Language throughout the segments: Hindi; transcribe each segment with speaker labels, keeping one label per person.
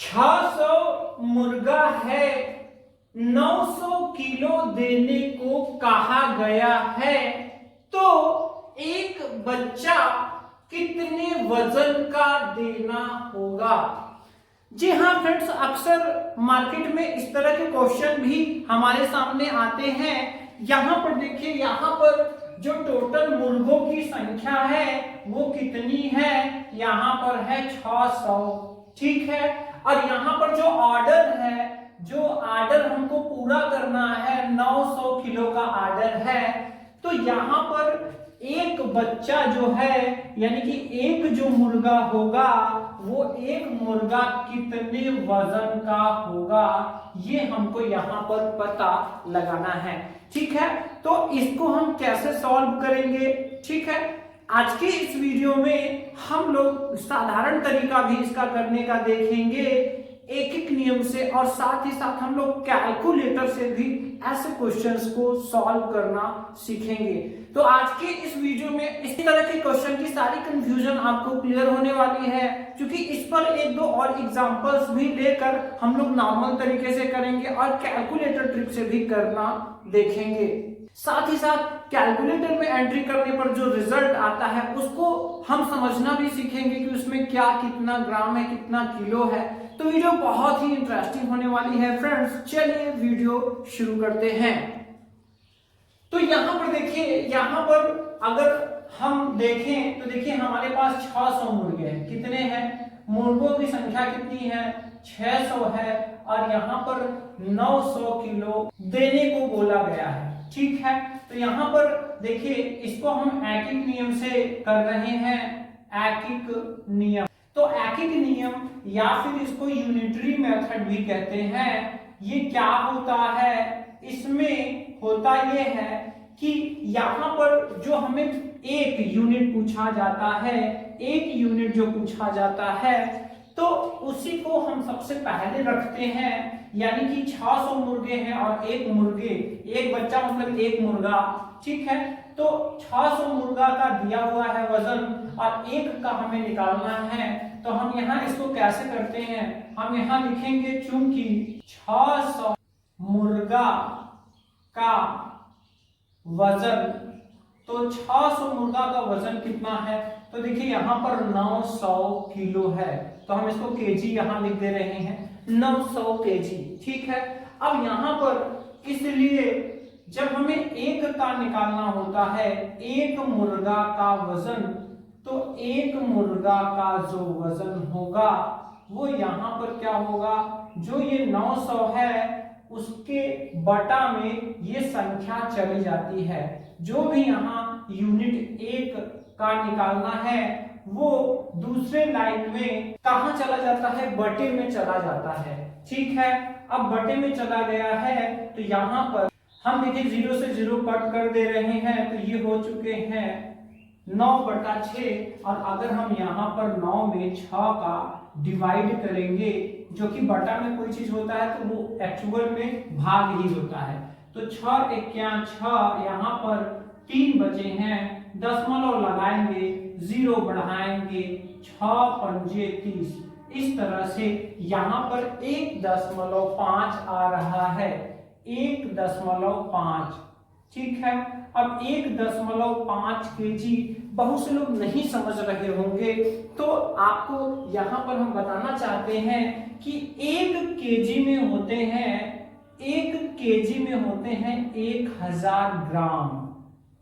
Speaker 1: 600 मुर्गा है, 900 किलो देने को कहा गया है, तो एक बच्चा कितने वजन का देना होगा। जी हाँ फ्रेंड्स, अक्सर मार्केट में इस तरह के क्वेश्चन भी हमारे सामने आते हैं। यहाँ पर देखिए, यहाँ पर जो टोटल मुर्गों की संख्या है वो कितनी है, यहाँ पर है 600, ठीक है। और यहाँ पर जो ऑर्डर है, जो ऑर्डर हमको पूरा करना है 900 किलो का ऑर्डर है, तो यहाँ पर एक बच्चा जो है यानी कि एक जो मुर्गा होगा वो एक मुर्गा कितने वजन का होगा, ये हमको यहाँ पर पता लगाना है, ठीक है। तो इसको हम कैसे सॉल्व करेंगे, ठीक है। आज के इस वीडियो में हम लोग साधारण तरीका भी इसका करने का देखेंगे, एक एक नियम से, और साथ ही साथ हम लोग कैलकुलेटर से भी ऐसे क्वेश्चंस को सॉल्व करना सीखेंगे। तो आज के इस वीडियो में इस तरह के क्वेश्चन की सारी कंफ्यूजन आपको क्लियर होने वाली है, क्योंकि इस पर एक दो और एग्जांपल्स भी लेकर हम लोग नॉर्मल तरीके से करेंगे और कैलकुलेटर ट्रिक से भी करना देखेंगे। साथ ही साथ कैलकुलेटर में एंट्री करने पर जो रिजल्ट आता है उसको हम समझना भी सीखेंगे कि उसमें क्या कितना ग्राम है, कितना किलो है। तो वीडियो बहुत ही इंटरेस्टिंग होने वाली है फ्रेंड्स, चलिए वीडियो शुरू करते हैं। तो यहाँ पर देखिए, यहाँ पर अगर हम देखें तो देखिए हमारे पास 600 मुर्गे हैं। कितने हैं? मुर्गों की संख्या कितनी है? 600 है, और यहाँ पर 900 किलो देने को बोला गया है, ठीक है। तो यहाँ पर देखिए, इसको हम ऐकिक नियम से कर रहे हैं, ऐकिक नियम। तो ऐकिक नियम या फिर इसको यूनिटरी मेथड भी कहते हैं। ये क्या होता है? इसमें होता ये है कि यहाँ पर जो हमें एक यूनिट पूछा जाता है, एक यूनिट जो पूछा जाता है, तो उसी को हम सबसे पहले रखते हैं, यानी कि 600 मुर्गे हैं और एक मुर्गे, एक बच्चा मतलब एक मुर्गा, ठीक है। तो 600 मुर्गा का दिया हुआ है वजन और एक का हमें निकालना है। तो हम यहाँ इसको कैसे करते हैं? हम यहाँ लिखेंगे, चूंकि 600 मुर्गा का वजन, तो 600 मुर्गा का वजन कितना है? तो देखिए यहाँ पर 900 किलो है, तो हम इसको केजी यहाँ लिख दे रहे हैं, 900 केजी, ठीक है। अब यहाँ पर इसलिए जब हमें एक का निकालना होता है, एक मुर्गा का वजन, तो एक मुर्गा का जो वजन होगा वो यहाँ पर क्या होगा, जो ये 900 है उसके बटा में ये संख्या चली जाती है। जो भी यहाँ यूनिट एक का निकालना है वो दूसरे लाइन में कहाँ चला जाता है? बटे में चला जाता है, ठीक है। अब बटे में चला गया है तो यहाँ पर हम देखिए 0 से 0 कट कर दे रहे हैं, तो ये हो चुके हैं 9/6। और अगर हम यहाँ पर 9 में 6 का डिवाइड करेंगे, जो कि बटा में कोई चीज होता है तो वो एक्चुअल में भाग ही होता है, तो 6 1 6, यहाँ पर 3 बचे हैं, दशमलव लगाएंगे, 0 बढ़ाएंगे, 6 पंजे 30, इस तरह से यहाँ पर 1.5 आ रहा है, 1.5, ठीक है। अब 1.5 केजी बहुत से लोग नहीं समझ रहे होंगे, तो आपको यहाँ पर हम बताना चाहते हैं कि 1 केजी में होते हैं, 1 केजी में होते हैं 1000 ग्राम,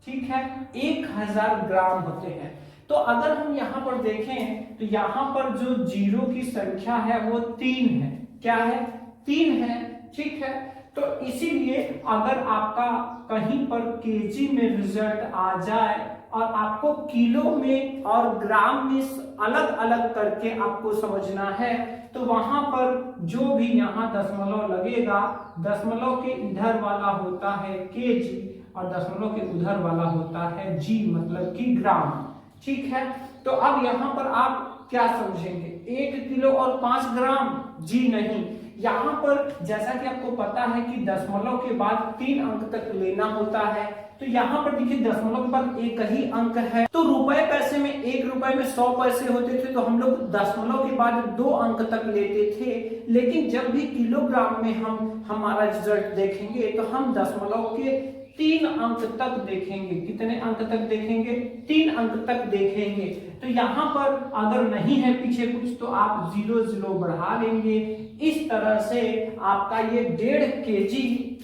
Speaker 1: ठीक है, 1000 ग्राम होते हैं। तो अगर हम यहाँ पर देखें तो यहाँ पर जो जीरो की संख्या है वो 3 है, क्या है? 3 है, ठीक है। तो इसीलिए अगर आपका कहीं पर केजी में रिजल्ट आ जाए और आपको किलो में और ग्राम में अलग अलग करके आपको समझना है, तो वहां पर जो भी यहाँ दशमलव लगेगा, दशमलव के इधर वाला होता है केजी और दशमलव के उधर वाला होता है जी, मतलब कि ग्राम, ठीक है। तो अब यहाँ पर आप क्या समझेंगे? 1 किलो और 5 ग्राम? जी नहीं, यहाँ पर जैसा कि आपको पता है कि दशमलव के बाद 3 अंक तक लेना होता है, तो यहाँ पर देखिए दशमलव के बाद एक ही अंक है। तो रुपए पैसे में 1 रुपए में 100 पैसे होते थे, तो हम लोग दशमलव के बाद 2 अंक तक लेते थे। लेकिन जब भी किलोग्राम में हम हमारा रिजल्ट देखेंगे तो हम दशमलव के 3 अंक तक देखेंगे। कितने अंक तक देखेंगे? 3 अंक तक देखेंगे। तो यहाँ पर अगर नहीं है पीछे कुछ तो आप 0 0 बढ़ा लेंगे। इस तरह से आपका ये 1.5 kg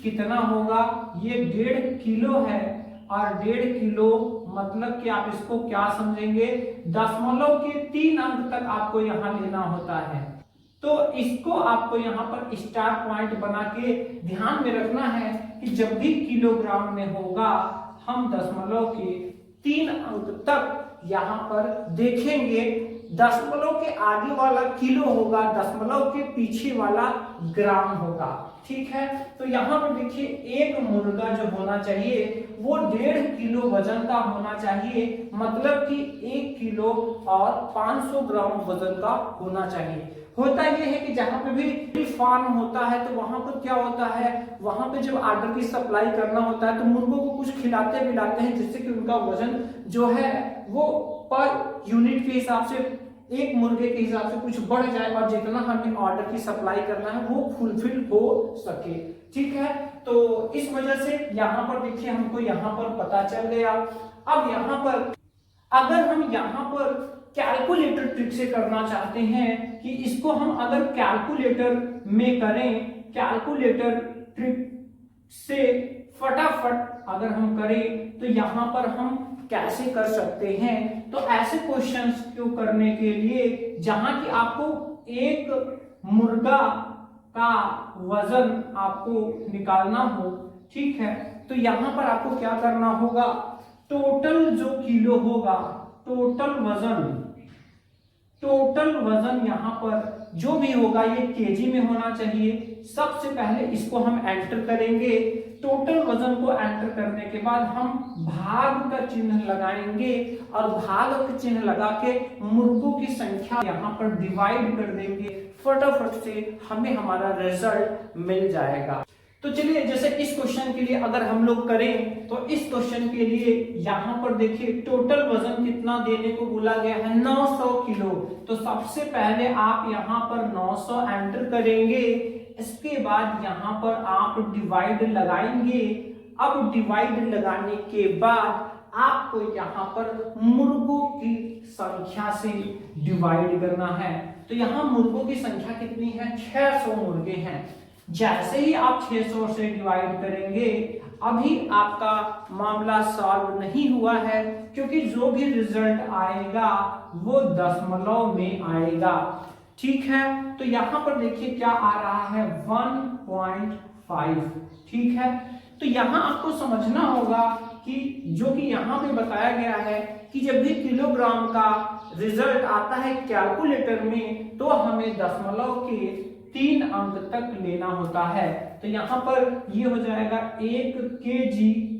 Speaker 1: कितना होगा? ये 1.5 किलो है, और 1.5 किलो मतलब कि आप इसको क्या समझेंगे? दशमलव के 3 अंक तक आपको यहाँ लेना होता है। तो इसको आपको यहाँ पर स्टार पॉइंट बना के ध्यान में रखना है कि जब भी किलोग्राम में होगा हम दशमलव के 3 अंक तक यहाँ पर देखेंगे। दशमलव के आगे वाला किलो होगा, दशमलव के पीछे वाला ग्राम होगा। ठीक है, तो यहाँ पर देखिए एक मुर्गा जो होना चाहिए वो 1.5 किलो वजन का होना चाहिए, मतलब कि 1 किलो और 500 ग्राम वजन का होना चाहिए। होता यह है कि जहां पे भी फार्म होता है तो वहां पर क्या होता है, वहां पे जब आर्डर की सप्लाई करना होता है तो मुर्गों को कुछ खिलाते पिलाते हैं, जिससे कि उनका वजन जो है वो पर यूनिट के हिसाब से, एक मुर्गे के हिसाब से कुछ बढ़ जाए, और जितना हमें ऑर्डर की सप्लाई करना है वो फुलफिल हो सके। ठीक है, तो इस वजह से यहाँ पर देखिए हमको यहाँ पर पता चल गया। अब यहाँ पर अगर हम यहाँ पर कैलकुलेटर ट्रिक से करना चाहते हैं कि इसको हम अगर कैलकुलेटर में करें, कैलकुलेटर ट्रिक से फटाफट अगर हम करें तो यहाँ पर हम कैसे कर सकते हैं? तो ऐसे क्वेश्चंस को करने के लिए जहां कि आपको एक मुर्गा का वजन आपको निकालना हो, ठीक है, तो यहाँ पर आपको क्या करना होगा? टोटल जो किलो होगा, टोटल वजन यहाँ पर जो भी होगा ये केजी में होना चाहिए। सबसे पहले इसको हम एंटर करेंगे। टोटल वजन को एंटर करने के बाद हम भाग का चिन्ह लगाएंगे, और भाग का चिन्ह लगा के मुर्गों की संख्या यहाँ पर डिवाइड कर देंगे। फटाफट से हमें हमारा रिजल्ट मिल जाएगा। तो चलिए, जैसे इस क्वेश्चन के लिए अगर हम लोग करें तो इस क्वेश्चन के लिए यहाँ पर देखिए टोटल वजन कितना देने को बोला गया है? 900 किलो। तो सबसे पहले आप यहाँ पर 900 एंटर करेंगे। इसके बाद यहाँ पर आप डिवाइड लगाएंगे। अब डिवाइड लगाने के बाद आपको यहाँ पर मुर्गों की संख्या से डिवाइड करना है। तो यहाँ मुर्गों की संख्या कितनी है? 600 मुर्गे हैं। जैसे ही आप 600 से डिवाइड करेंगे, अभी आपका मामला सॉल्व नहीं हुआ है, क्योंकि जो भी रिजल्ट आएगा वो दशमलव में आएगा। ठीक है, तो यहाँ पर देखिए क्या आ रहा है? 1.5। ठीक है, तो यहाँ आपको समझना होगा कि जो कि यहाँ पे बताया गया है कि जब भी किलोग्राम का रिजल्ट आता है कैलकुलेटर में तो हमें दशमलव के 3 अंक तक लेना होता है। तो यहाँ पर ये हो जाएगा 1 kg,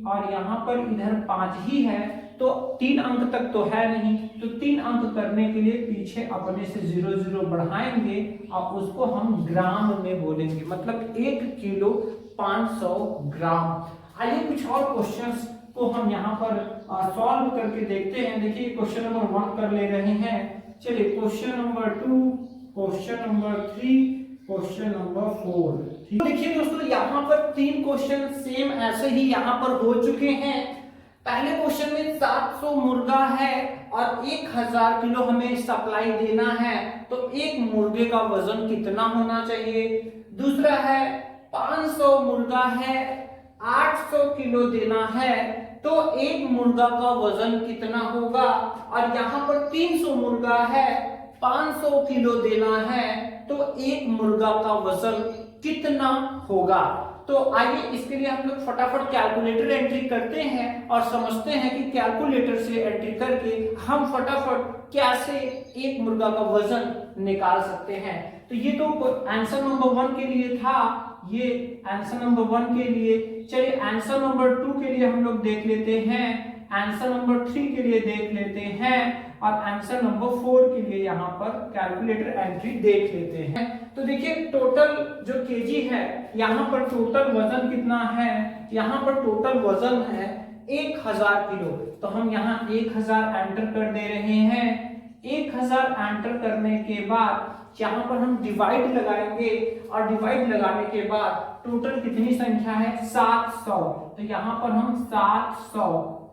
Speaker 1: और यहाँ पर इधर 5 ही है, तो 3 अंक तक तो है नहीं, तो 3 अंक करने के लिए पीछे अपने से 0 0 बढ़ाएंगे और उसको हम ग्राम में बोलेंगे, मतलब 1 किलो 500 ग्राम। आइए कुछ और क्वेश्चंस को हम यहाँ पर सॉल्व करके देखते हैं। देखिए क्वेश्चन नंबर 1 कर ले रहे हैं। चलिए question number 2, question number 3, question number 4। देखिए दोस्तों, यहाँ पर 3 क्वेश्चन सेम ऐसे ही यहाँ पर हो चुके हैं। पहले क्वेश्चन में 700 मुर्गा है और 1000 किलो हमें सप्लाई देना है, तो एक मुर्गे का वजन कितना होना चाहिए। दूसरा है 500 मुर्गा है, 800 किलो देना है, तो एक मुर्गा का वजन कितना होगा। और यहाँ पर 300 मुर्गा है, 500 किलो देना है, तो एक मुर्गा का वजन कितना होगा। तो आइए इसके लिए हम लोग फटाफट कैलकुलेटर एंट्री करते हैं और समझते हैं कि कैलकुलेटर से एंट्री करके हम फटाफट कैसे एक मुर्गा का वजन निकाल सकते हैं। तो ये तो आंसर नंबर 1 के लिए था, ये आंसर नंबर 1 के लिए। चलिए आंसर नंबर 2 के लिए हम लोग देख लेते हैं, आंसर नंबर 3 के लिए देख लेते हैं, और आंसर नंबर 4 के लिए यहाँ पर कैलकुलेटर एंट्री देख लेते हैं। तो देखिए टोटल जो केजी है, यहाँ पर टोटल वजन कितना है, यहाँ पर टोटल वजन है 1000 किलो। तो हम यहाँ 1000 एंटर कर दे रहे हैं। 1000 एंटर करने के बाद यहाँ पर हम डिवाइड लगाएंगे और डिवाइड लगाने के बाद टोटल कितनी संख्या है 700। तो यहाँ पर हम 700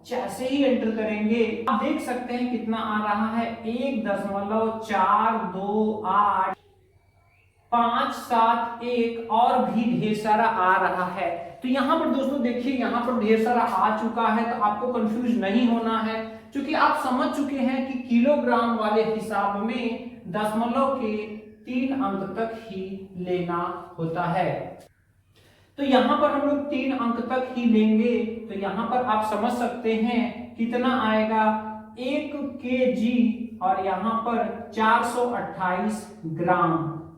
Speaker 1: जैसे ही एंटर करेंगे आप देख सकते हैं कितना आ रहा है 1.428 571 और भी ढेर सारा आ रहा है। तो यहाँ पर दोस्तों देखिए यहाँ पर ढेर सारा आ चुका है, तो आपको कंफ्यूज नहीं होना है क्योंकि आप समझ चुके हैं कि किलोग्राम वाले हिसाब में दशमलव के 3 अंक तक ही लेना होता है। तो यहाँ पर हम लोग 3 अंक तक ही लेंगे। तो यहाँ पर आप समझ सकते हैं कितना आएगा 1 kg और यहाँ पर 428 ग्राम।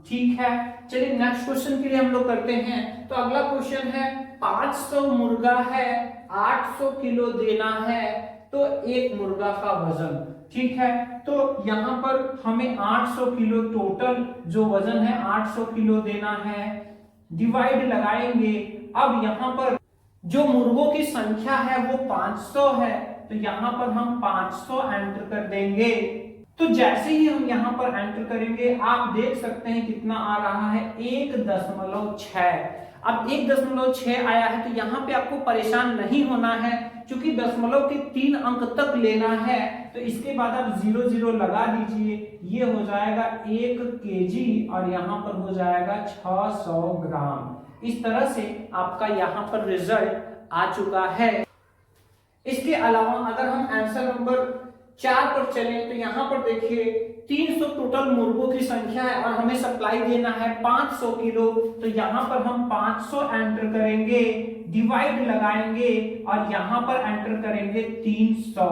Speaker 1: ठीक है, चलिए नेक्स्ट क्वेश्चन के लिए हम लोग करते हैं। तो अगला क्वेश्चन है 500 मुर्गा है, 800 किलो देना है, तो एक मुर्गा का वजन। ठीक है, तो यहाँ पर हमें 800 किलो टोटल जो वजन है 800 किलो देना है। डिवाइड लगाएंगे। अब यहाँ पर जो मुर्गों की संख्या है वो 500 है, तो यहाँ पर हम 500 एंटर कर देंगे। तो जैसे ही हम यहाँ पर एंटर करेंगे आप देख सकते हैं कितना आ रहा है 1.6। अब 1.6 आया है, तो यहाँ पे आपको परेशान नहीं होना है क्योंकि दशमलव के 3 अंक तक लेना है। तो इसके बाद आप 0 लगा दीजिए, ये हो जाएगा 1 kg और यहाँ पर हो जाएगा 600 ग्राम। इस तरह से आपका यहाँ पर रिजल्ट आ चुका है। इसके अलावा अगर हम आंसर नंबर 4 पर चलें तो यहाँ पर देखिए 300 टोटल मुर्गों की संख्या है और हमें सप्लाई देना है 500 किलो। तो यहाँ पर हम 500 एंटर करेंगे, डिवाइड लगाएंगे और यहाँ पर एंटर करेंगे 300।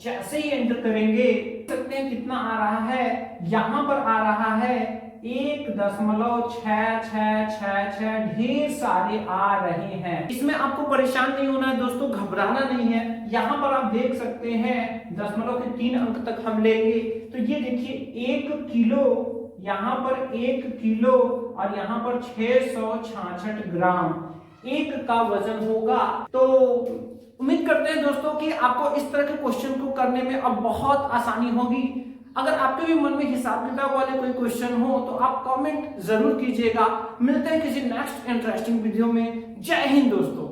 Speaker 1: जैसे ही एंटर करेंगे देख सकते हैं कितना आ रहा है, यहाँ पर आ रहा है 1.6666। ढेर सारे आ रहे हैं। इसमें आपको परेशान नहीं होना है दोस्तों, घबराना नहीं है। यहाँ पर आप देख सकते हैं दशमलव के 3 अंक तक हम लेंगे। तो ये देखिए 1 किलो, यहाँ पर 1 किलो और यहाँ पर 666 ग्राम एक का वजन होगा। तो उम्मीद करते हैं दोस्तों कि आपको इस तरह के क्वेश्चन को करने में अब बहुत आसानी होगी। अगर आपके भी मन में हिसाब किताब वाले कोई क्वेश्चन हो तो आप कमेंट जरूर कीजिएगा। मिलते हैं किसी नेक्स्ट इंटरेस्टिंग वीडियो में। जय हिंद दोस्तों।